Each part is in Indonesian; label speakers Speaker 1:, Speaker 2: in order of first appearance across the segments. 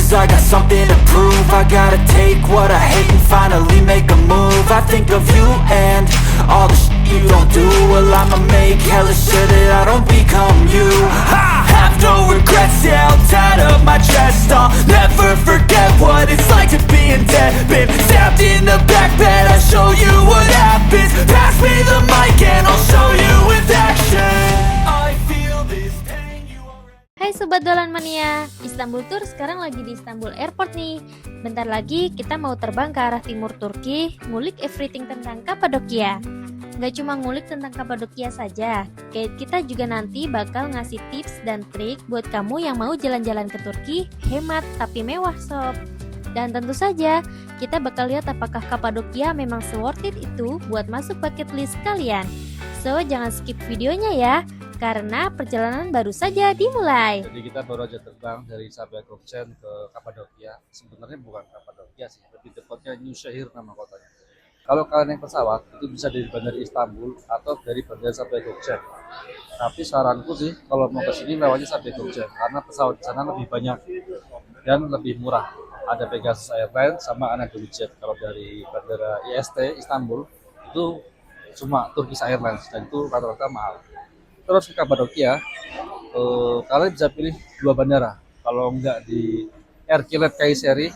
Speaker 1: Cause I got something to prove. I gotta take what I hate and finally make a move. I think of you and all the shit you don't do. Well, I'ma make hella sure that I don't become you. I have no regrets, yeah, I'll tie up my chest. I'll never forget what it's like to be in debt. Been stabbed in the back bed, I'll show you what happens. Pass me the mic and I'll show you with action. I feel this pain, you already...
Speaker 2: Hai Sobat Dolan Mania, Istanbul Tour sekarang lagi di Istanbul Airport nih. Bentar lagi kita mau terbang ke arah timur Turki, ngulik everything tentang Kapadokia. Gak cuma ngulik tentang Kapadokia saja, guide kita juga nanti bakal ngasih tips dan trik buat kamu yang mau jalan-jalan ke Turki, hemat tapi mewah sob. Dan tentu saja, kita bakal lihat apakah Kapadokia memang se-worth it itu buat masuk bucket list kalian. So, jangan skip videonya ya, karena perjalanan baru saja dimulai.
Speaker 3: Jadi kita baru aja terbang dari Sabiha Gökçen ke Kapadokia. Sebenarnya bukan Kapadokia sih, lebih tepatnya Nuşehir nama kotanya. Kalau kalian naik pesawat, itu bisa dari Bandara Istanbul atau dari Bandara Sabiha Gökçen. Tapi saranku sih, kalau mau ke sini lewatnya Sabiha Gökçen, karena pesawat di sana lebih banyak dan lebih murah. Ada Pegasus Airlines sama Anadolu Jet. Kalau dari Bandara IST Istanbul, itu cuma Turkish Airlines, dan itu rata-rata mahal. Terus ke Kapadokia, kalian bisa pilih dua bandara. Kalau enggak di Erkilet Kayseri,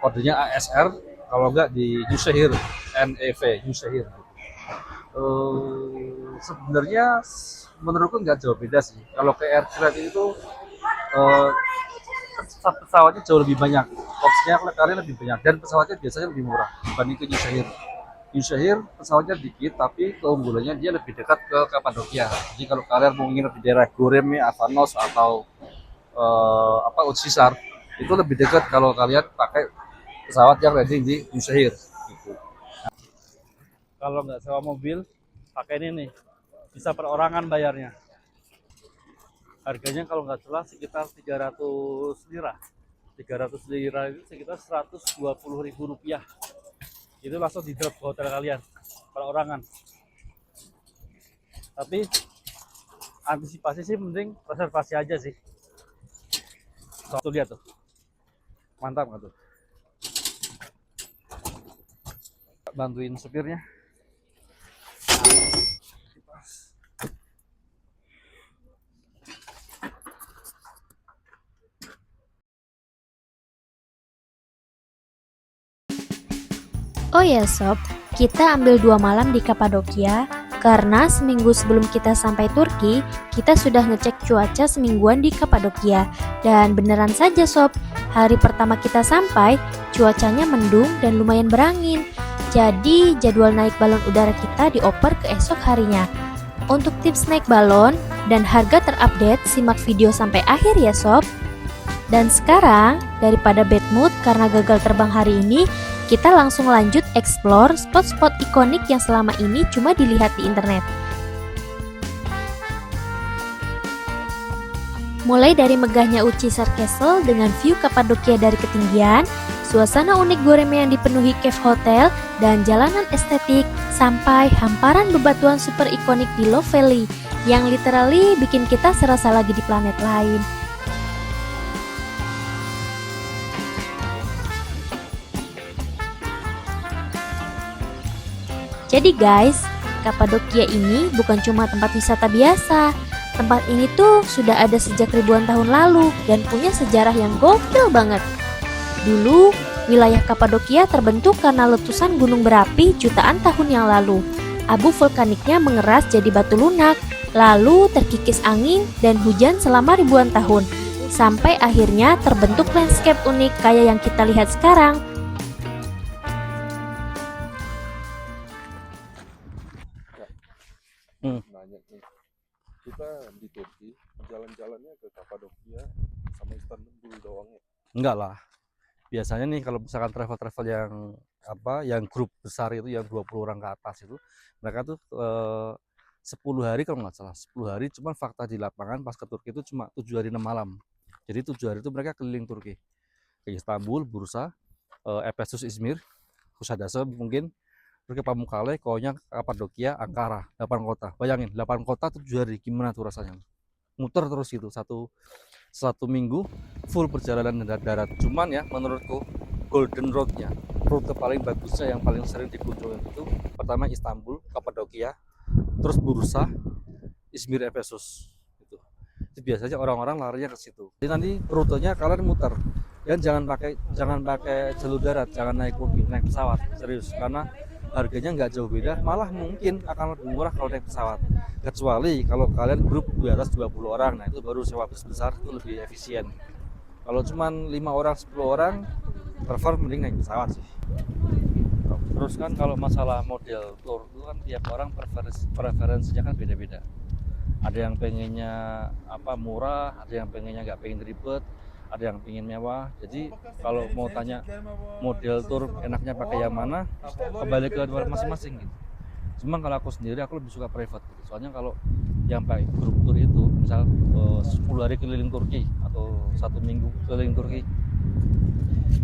Speaker 3: kodenya ASR. Kalau enggak di Nuşehir, NEV, Nuşehir. Sebenarnya menurutku nggak jauh beda sih. Kalau ke Erkilet itu pesawatnya jauh lebih banyak, opsinya kalian lebih banyak, dan pesawatnya biasanya lebih murah dibanding ke Nuşehir. Nuşehir pesawatnya dikit, tapi keunggulannya dia lebih dekat ke Kapadokia. Jadi kalau kalian mau nginep di daerah Goreme, Avanos atau Utshisar, itu lebih dekat kalau kalian pakai pesawat yang landing di Nuşehir. Gitu. Kalau nggak sewa mobil, pakai ini nih, bisa perorangan bayarnya. Harganya kalau nggak salah sekitar 300 lira. 300 lira itu sekitar 120.000 rupiah. Itu langsung di drop ke hotel kalian perorangan. Tapi antisipasi sih mending reservasi aja sih. Tuh lihat tuh, mantap nggak tuh? Bantuin supirnya.
Speaker 2: Oh ya sob, kita ambil 2 malam di Kapadokia karena seminggu sebelum kita sampai Turki, kita sudah ngecek cuaca semingguan di Kapadokia. Dan beneran saja sob, hari pertama kita sampai, cuacanya mendung dan lumayan berangin. Jadi jadwal naik balon udara kita dioper ke esok harinya. Untuk tips naik balon dan harga terupdate, simak video sampai akhir ya sob. Dan sekarang, daripada bad mood karena gagal terbang hari ini, kita langsung lanjut explore spot-spot ikonik yang selama ini cuma dilihat di internet. Mulai dari megahnya Utshisar Castle dengan view Kapadokia dari ketinggian, suasana unik Goreme yang dipenuhi cave hotel, dan jalanan estetik, sampai hamparan bebatuan super ikonik di Love Valley yang literally bikin kita serasa lagi di planet lain. Jadi guys, Kapadokia ini bukan cuma tempat wisata biasa. Tempat ini tuh sudah ada sejak ribuan tahun lalu dan punya sejarah yang gokil banget. Dulu, wilayah Kapadokia terbentuk karena letusan gunung berapi jutaan tahun yang lalu. Abu vulkaniknya mengeras jadi batu lunak, lalu terkikis angin dan hujan selama ribuan tahun. Sampai akhirnya terbentuk landscape unik kayak yang kita lihat sekarang.
Speaker 4: Nanya nih, kita di Turki jalan-jalannya ke Kapadokia sama Istanbul doang ya?
Speaker 3: Enggak lah. Biasanya nih kalau misalkan travel-travel yang grup besar itu, yang 20 orang ke atas itu, mereka tuh 10 hari kalau nggak salah, 10 hari, cuman fakta di lapangan pas ke Turki itu cuma 7 hari 6 malam. Jadi 7 hari itu mereka keliling Turki. Ke Istanbul, Bursa, Efesus, Izmir, Kuşadası mungkin, terus ke Pamukkale, Konya, Kapadokia, Ankara, 8 kota. Bayangin, 8 kota 7 hari, gimana tuh rasanya? muter terus gitu satu minggu full perjalanan darat. Cuman ya menurutku golden roadnya, rute paling bagusnya yang paling sering dikunjungi itu pertama Istanbul, Kapadokia, terus Bursa, Izmir, Efesus gitu. Itu biasanya orang-orang larinya ke situ. Jadi nanti rutenya kalian muter. Dan jangan pakai jalur darat, jangan naik pesawat, serius, karena harganya nggak jauh beda, malah mungkin akan lebih murah kalau naik pesawat. Kecuali kalau kalian grup di atas 20 orang, nah itu baru sewa bus besar, itu lebih efisien. Kalau cuman 5 orang, 10 orang, prefer mending naik pesawat sih. Terus kan kalau masalah model tour itu kan tiap orang preferensinya kan beda-beda. Ada yang pengennya murah, ada yang pengennya nggak pengen ribet, ada yang pengen mewah. Jadi kalau mau tanya model tour enaknya pakai yang mana, kembali ke luar masing-masing gitu. Cuma kalau aku sendiri aku lebih suka private gitu. Soalnya kalau yang pakai grup tour itu misal 10 hari keliling Turki atau 1 minggu keliling Turki,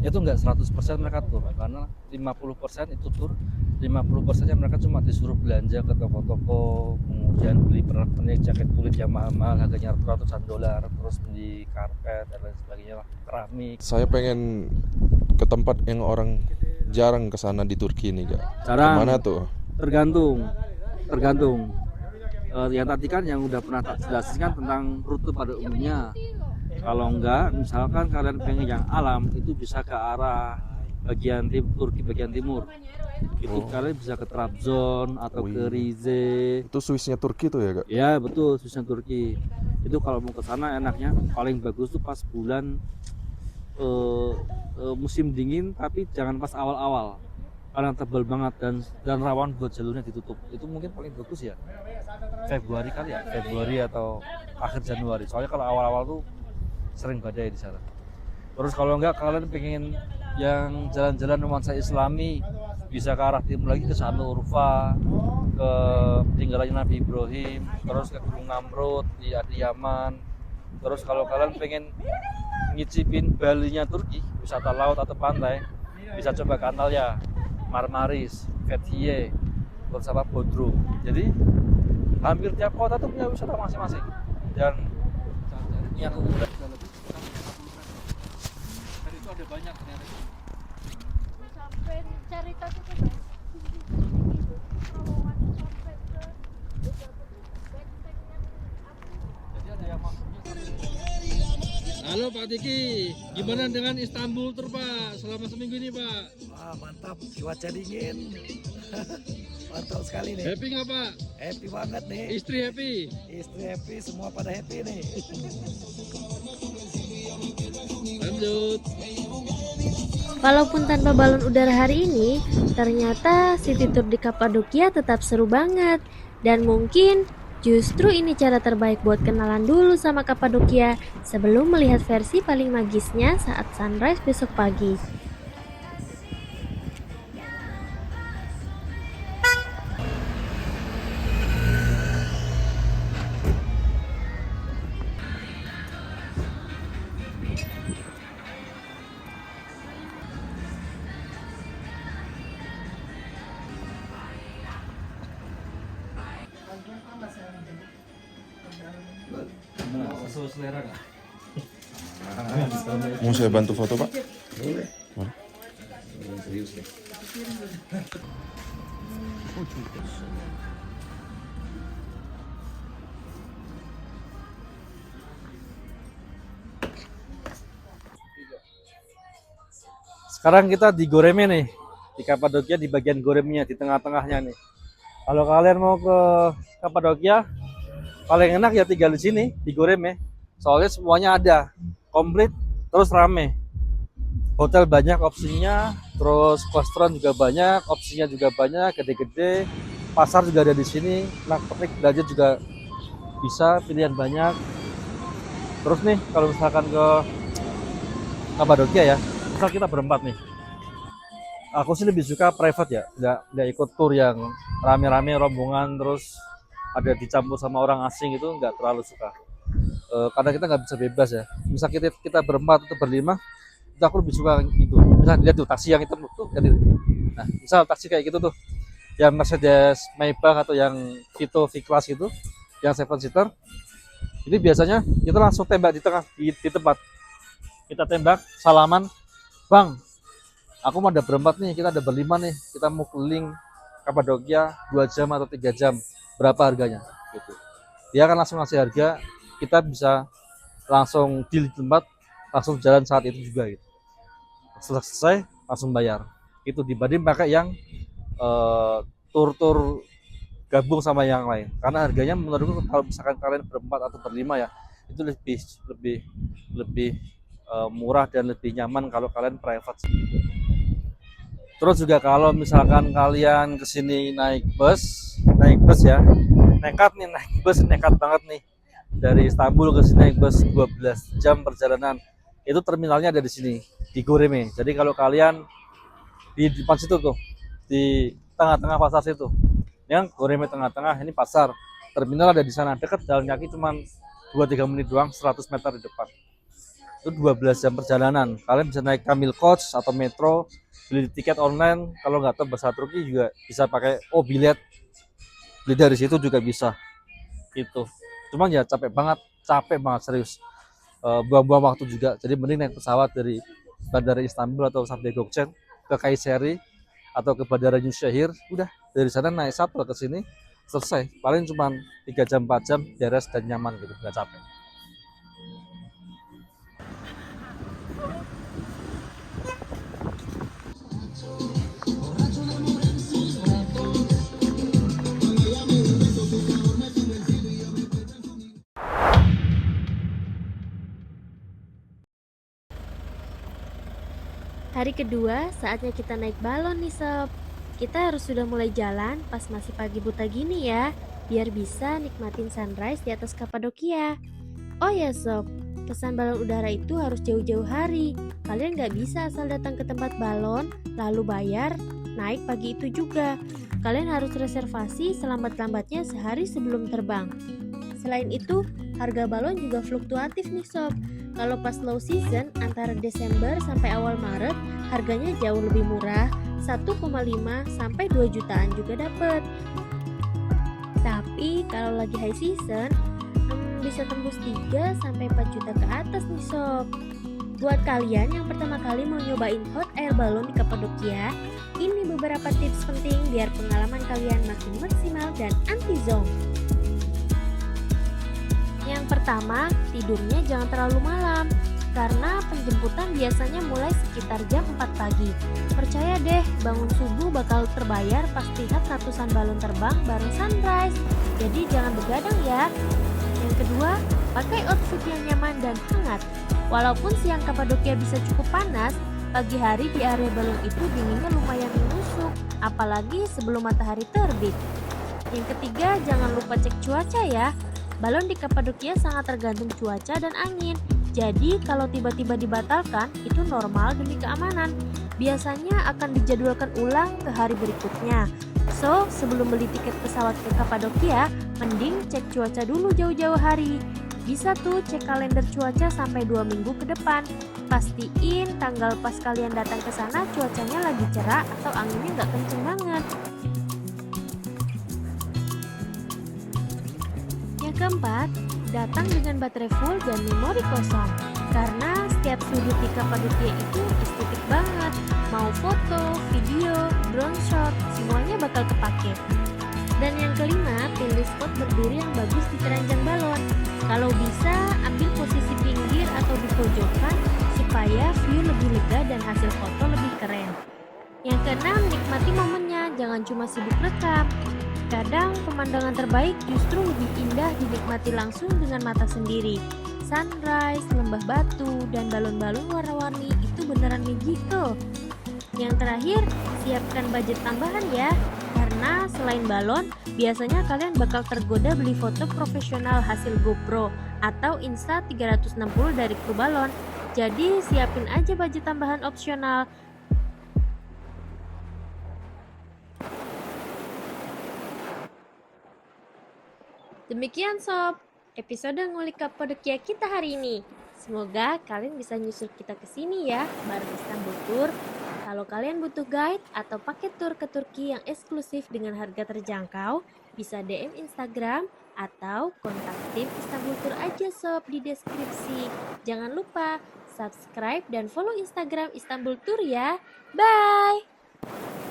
Speaker 3: itu enggak 100% mereka tur, karena 50% itu tur, 50% mereka cuma disuruh belanja ke toko-toko, kemudian beli pernak-pernik, jaket kulit yang mahal-mahal harganya ratusan dolar, terus beli karpet dan lain sebagainya, keramik.
Speaker 4: Saya pengen ke tempat yang orang jarang ke sana di Turki nih, Kak.
Speaker 3: Jarang.
Speaker 4: Kemana tuh?
Speaker 3: Tergantung. Yang tadi kan yang udah pernah tak jelasin kan tentang rute pada umumnya. Kalau enggak, misalkan kalian pengen yang alam, itu bisa ke arah bagian Turki bagian timur. Itu kalian bisa ke Trabzon atau ke Rize.
Speaker 4: Itu Swissnya Turki tuh ya, Kak?
Speaker 3: Ya betul, Swissnya Turki. Itu kalau mau ke sana enaknya paling bagus tuh pas bulan musim dingin, tapi jangan pas awal-awal. Karena tebal banget dan rawan buat jalurnya ditutup. Itu mungkin paling bagus ya Februari kali ya, Februari atau akhir Januari. Soalnya kalau awal-awal tuh sering badai di sana. Terus kalau enggak kalian pengen yang jalan-jalan nuansa Islami, bisa ke arah timur lagi ke Sanur Urfa, ke peninggalannya Nabi Ibrahim, terus ke Gunung Namrud di Yaman. Terus kalau kalian pengen ngicipin Balinya Turki, wisata laut atau pantai, bisa coba ke Antalya, Marmaris, Fethiye, terus Bodrum. Jadi hampir tiap kota tuh punya wisata masing-masing. Dan yang keunggulan lebih tadi itu ada banyak ternyata.
Speaker 5: Sampai cerita tuh kan terowongan sampai ke benteng yang
Speaker 3: Jadi ada yang masuknya. Halo Pak Tiki, gimana dengan Istanbul Tour Pak selama seminggu ini Pak?
Speaker 6: Wah mantap, cuaca dingin. Mantap sekali nih.
Speaker 3: Happy nggak Pak?
Speaker 6: Happy banget nih.
Speaker 3: Istri happy?
Speaker 6: Istri happy, semua pada happy nih.
Speaker 3: Lanjut.
Speaker 2: Walaupun tanpa balon udara hari ini, ternyata city tour di Kapadokia tetap seru banget. Dan mungkin justru ini cara terbaik buat kenalan dulu sama Kapadokia sebelum melihat versi paling magisnya saat sunrise besok pagi.
Speaker 3: Sesuai selera nggak?
Speaker 4: Mau saya bantu foto, Pak? Boleh.
Speaker 3: Serius deh. Sekarang kita di Goreme nih, di Kapadokia, di bagian Goremnya, di tengah-tengahnya nih. Kalau kalian mau ke Kapadokia, paling enak ya tinggal di sini, di Goreme. Soalnya semuanya ada, komplit, terus rame. Hotel banyak opsinya, terus restoran juga banyak, opsinya juga banyak, gede-gede. Pasar juga ada di sini, petik belanja juga bisa, pilihan banyak. Terus nih, kalau misalkan ke Kapadokia ya, misal kita berempat nih. Aku sih lebih suka private ya, nggak ikut tour yang rame-rame rombongan terus ada dicampur sama orang asing, itu nggak terlalu suka. Karena kita nggak bisa bebas ya. Misal kita berempat atau berlima, itu aku lebih suka gitu. Misal lihat tuh taksi yang hitam tuh, nah misal taksi kayak gitu tuh, yang Mercedes Maybach atau yang Vito V-Class gitu, yang 7 seater, Ini biasanya kita langsung tembak di tengah di tempat. Kita tembak, salaman, Bang, aku mau ada berempat nih, kita ada berlima nih, kita mau keliling Kapadokia 2 jam atau 3 jam, berapa harganya? Gitu. Dia akan langsung ngasih harga, kita bisa langsung deal di tempat, langsung jalan saat itu juga gitu. Selesai langsung bayar. Itu dibanding pakai yang tur-tur gabung sama yang lain. Karena harganya menurutku kalau misalkan kalian berempat atau berlima ya, itu lebih murah dan lebih nyaman kalau kalian private. Terus juga kalau misalkan kalian kesini naik bus ya, nekat nih naik bus, nekat banget nih. Dari Istanbul ke sini naik bus 12 jam perjalanan. Itu terminalnya ada di sini, di Goreme. Jadi kalau kalian di depan situ tuh, di tengah-tengah pasar situ. Yang Goreme tengah-tengah, ini pasar. Terminal ada di sana, dekat, jalan kaki cuma 2-3 menit doang, 100 meter di depan. Itu 12 jam perjalanan. Kalian bisa naik Kamil Coach atau Metro, beli tiket online. Kalau nggak tahu bahasa Turki juga bisa pakai bilet. Beli dari situ juga bisa. Itu. Cuman ya capek banget serius. Buang-buang waktu juga. Jadi mending naik pesawat dari Bandara Istanbul atau Sabiha Gökçen ke Kayseri atau ke Bandara Nusayir. Udah dari sana naik shuttle ke sini, selesai. Paling cuma 3 jam 4 jam beres dan nyaman gitu, nggak capek.
Speaker 2: Hari kedua, saatnya kita naik balon nih sob. Kita harus sudah mulai jalan pas masih pagi buta gini ya, biar bisa nikmatin sunrise di atas Kapadokia. Oh ya sob, pesan balon udara itu harus jauh-jauh hari. Kalian gak bisa asal datang ke tempat balon, lalu bayar, naik pagi itu juga. Kalian harus reservasi selambat-lambatnya sehari sebelum terbang. Selain itu, harga balon juga fluktuatif nih sob. Kalau pas low season antara Desember sampai awal Maret, harganya jauh lebih murah, 1,5 sampai 2 jutaan juga dapet. Tapi kalau lagi high season, bisa tembus 3 sampai 4 juta ke atas nih sob. Buat kalian yang pertama kali mau nyobain hot air balloon di Kapadokia, ini beberapa tips penting biar pengalaman kalian makin maksimal dan anti zonk. Yang pertama, tidurnya jangan terlalu malam, karena penjemputan biasanya mulai sekitar jam 4 pagi. Percaya deh, bangun subuh bakal terbayar pas lihat ratusan balon terbang bareng sunrise. Jadi jangan begadang ya. Yang kedua, pakai outfit yang nyaman dan hangat. Walaupun siang Kapadokia bisa cukup panas, pagi hari di area balon itu dinginnya lumayan menusuk, apalagi sebelum matahari terbit. Yang ketiga, jangan lupa cek cuaca ya. Balon di Kapadokia sangat tergantung cuaca dan angin. Jadi kalau tiba-tiba dibatalkan, itu normal demi keamanan. Biasanya akan dijadwalkan ulang ke hari berikutnya. So, sebelum beli tiket pesawat ke Kapadokia, mending cek cuaca dulu jauh-jauh hari. Bisa tuh cek kalender cuaca sampai 2 minggu ke depan. Pastiin tanggal pas kalian datang ke sana cuacanya lagi cerah atau anginnya nggak kenceng banget. Yang keempat, datang dengan baterai full dan memori kosong. Karena setiap sudut di Kapadokia itu estetik banget. Mau foto, video, drone shot, semuanya bakal kepake. Dan yang kelima, pilih spot berdiri yang bagus di keranjang balon. Kalau bisa, ambil posisi pinggir atau di pojokan supaya view lebih lega dan hasil foto lebih keren. Yang keenam, nikmati momennya, jangan cuma sibuk rekam. Kadang pemandangan terbaik justru lebih indah dinikmati langsung dengan mata sendiri. Sunrise, lembah batu, dan balon-balon warna-warni itu beneran magical. Yang terakhir, siapkan budget tambahan ya. Karena selain balon, biasanya kalian bakal tergoda beli foto profesional hasil GoPro atau Insta360 dari kru balon. Jadi siapin aja budget tambahan opsional. Demikian sob, episode ngulik Kapadokia kita hari ini. Semoga kalian bisa nyusul kita ke sini ya, bareng Istanbul Tour. Kalau kalian butuh guide atau paket tour ke Turki yang eksklusif dengan harga terjangkau, bisa DM Instagram atau kontak tim Istanbul Tour aja sob di deskripsi. Jangan lupa subscribe dan follow Instagram Istanbul Tour ya. Bye!